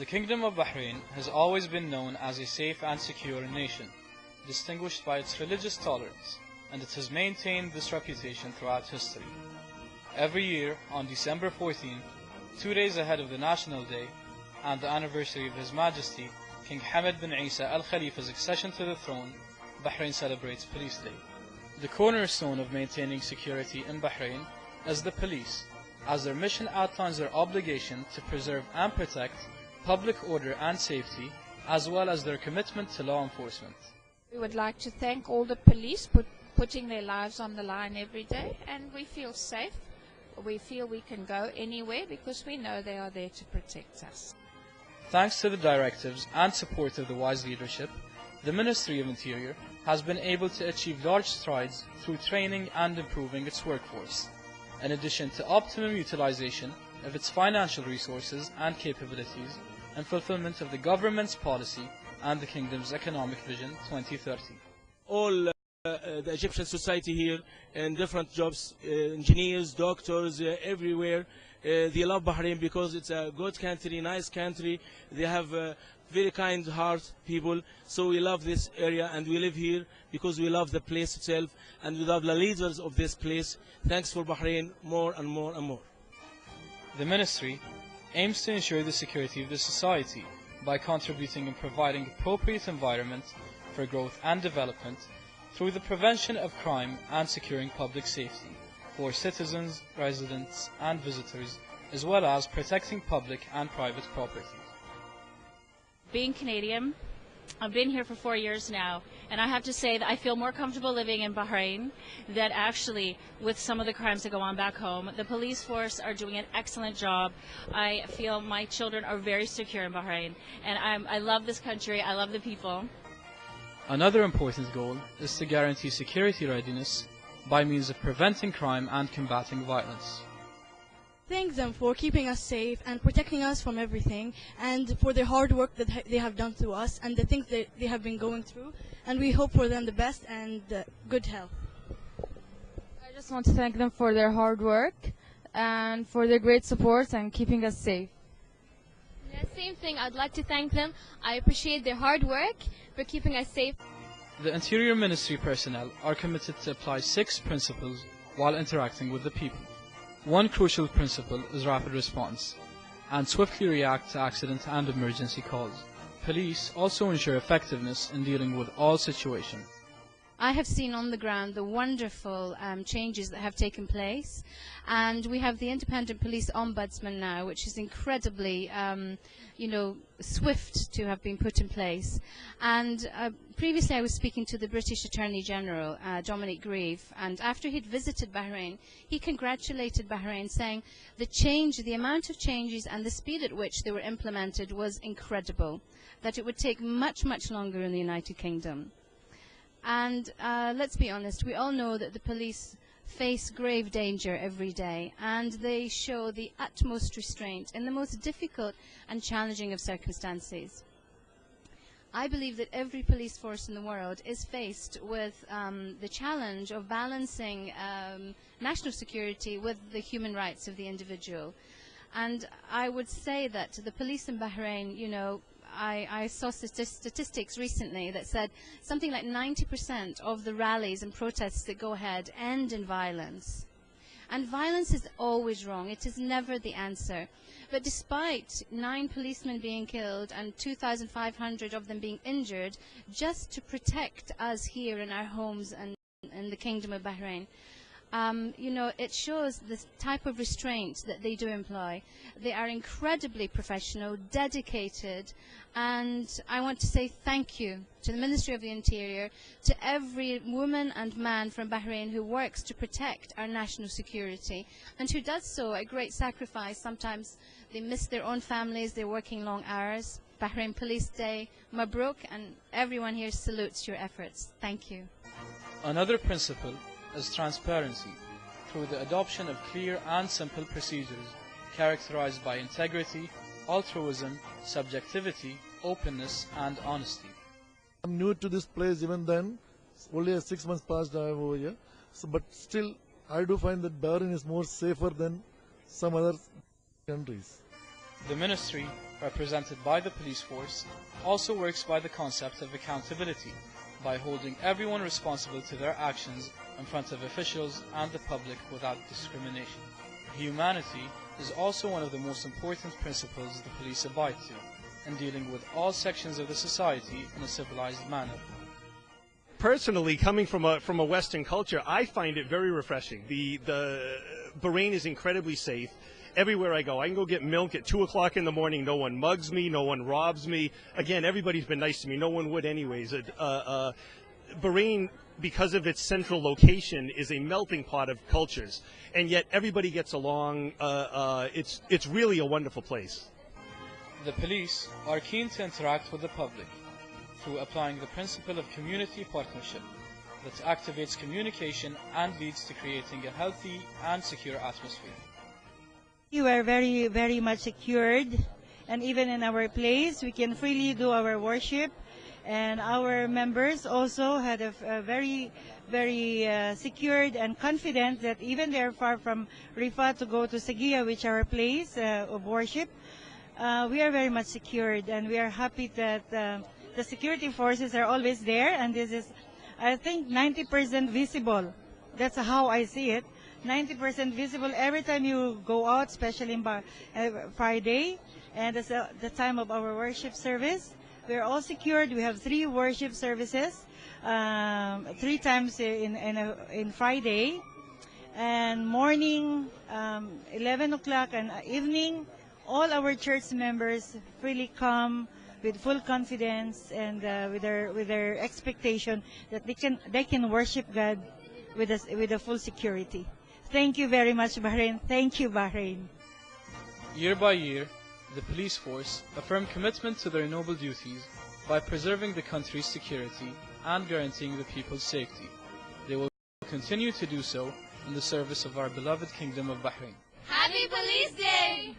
The Kingdom of Bahrain has always been known as a safe and secure nation, distinguished by its religious tolerance, and it has maintained this reputation throughout history. Every year, on December 14th, 2 days ahead of the National Day and the anniversary of His Majesty King Hamad bin Isa Al Khalifa's accession to the throne, Bahrain celebrates Police Day. The cornerstone of maintaining security in Bahrain is the police, as their mission outlines their obligation to preserve and protect public order and safety, as well as their commitment to law enforcement. We would like to thank all the police for putting their lives on the line every day, and we feel safe. We feel we can go anywhere because we know they are there to protect us. Thanks to the directives and support of the wise leadership, the Ministry of Interior has been able to achieve large strides through training and improving its workforce, in addition to optimum utilization of its financial resources and capabilities and fulfillment of the government's policy and the Kingdom's Economic Vision 2030. All the Egyptian society here in different jobs, engineers, doctors, everywhere, they love Bahrain because it's a good country, nice country. They have very kind heart people, so we love this area and we live here because we love the place itself and we love the leaders of this place. Thanks for Bahrain more and more and more. The Ministry aims to ensure the security of the society by contributing and providing appropriate environment for growth and development through the prevention of crime and securing public safety for citizens, residents and visitors, as well as protecting public and private property. Being Canadian, I've been here for 4 years now, and I have to say that I feel more comfortable living in Bahrain than actually with some of the crimes that go on back home. The police force are doing an excellent job. I feel my children are very secure in Bahrain, and I love this country, I love the people. Another important goal is to guarantee security readiness by means of preventing crime and combating violence. Thank them for keeping us safe and protecting us from everything, and for their hard work that they have done to us and the things that they have been going through, and we hope for them the best and good health. I just want to thank them for their hard work and for their great support and keeping us safe. Yeah, same thing. I'd like to thank them. I appreciate their hard work for keeping us safe. The Interior Ministry personnel are committed to apply 6 principles while interacting with the people. One crucial principle is rapid response, and swiftly react to accident and emergency calls. Police also ensure effectiveness in dealing with all situations. I have seen on the ground the wonderful changes that have taken place, and we have the Independent Police Ombudsman now, which is incredibly, swift to have been put in place. And previously I was speaking to the British Attorney General, Dominic Grieve, and after he'd visited Bahrain, he congratulated Bahrain, saying the amount of changes and the speed at which they were implemented was incredible, that it would take much, much longer in the United Kingdom. And let's be honest, we all know that the police face grave danger every day, and they show the utmost restraint in the most difficult and challenging of circumstances. I believe that every police force in the world is faced with the challenge of balancing national security with the human rights of the individual. And I would say that the police in Bahrain, I saw statistics recently that said something like 90% of the rallies and protests that go ahead end in violence. And violence is always wrong. It is never the answer. But despite 9 policemen being killed and 2,500 of them being injured just to protect us here in our homes and in the Kingdom of Bahrain, it shows the type of restraint that they do employ. They are incredibly professional, dedicated, and I want to say thank you to the Ministry of the Interior, to every woman and man from Bahrain who works to protect our national security, and who does so at great sacrifice. Sometimes they miss their own families, they're working long hours. Bahrain Police Day, Mabruk, and everyone here salutes your efforts. Thank you. Another principle is transparency, through the adoption of clear and simple procedures characterized by integrity, altruism, subjectivity, openness and honesty. I'm new to this place even then, only 6 months passed over here, but still I do find that Bahrain is more safer than some other countries. The ministry, represented by the police force, also works by the concept of accountability, by holding everyone responsible to their actions in front of officials and the public without discrimination. Humanity is also one of the most important principles the police abide to, in dealing with all sections of the society in a civilized manner. Personally, coming from a Western culture, I find it very refreshing. The Bahrain is incredibly safe. Everywhere I go, I can go get milk at 2 o'clock in the morning. No one mugs me. No one robs me. Again, everybody's been nice to me. No one would anyways. Bahrain, because of its central location, is a melting pot of cultures, and yet everybody gets along. It's really a wonderful place. The police are keen to interact with the public through applying the principle of community partnership that activates communication and leads to creating a healthy and secure atmosphere. We are very, very much secured, and even in our place, we can freely do our worship. And our members also had a very, very secured and confident that even they're far from Rifat to go to Sagia, which is our place of worship, we are very much secured, and we are happy that the security forces are always there, and this is, I think, 90% visible. That's how I see it. 90% visible every time you go out, especially on Friday, and it's the time of our worship service. We're all secured. We have 3 worship services, 3 times in Friday, and morning, 11 o'clock, and evening. All our church members freely come with full confidence and with their expectation that they can worship God with a full security. Thank you very much, Bahrain. Thank you, Bahrain. Year by year, the police force affirm commitment to their noble duties by preserving the country's security and guaranteeing the people's safety. They will continue to do so in the service of our beloved Kingdom of Bahrain. Happy Police Day!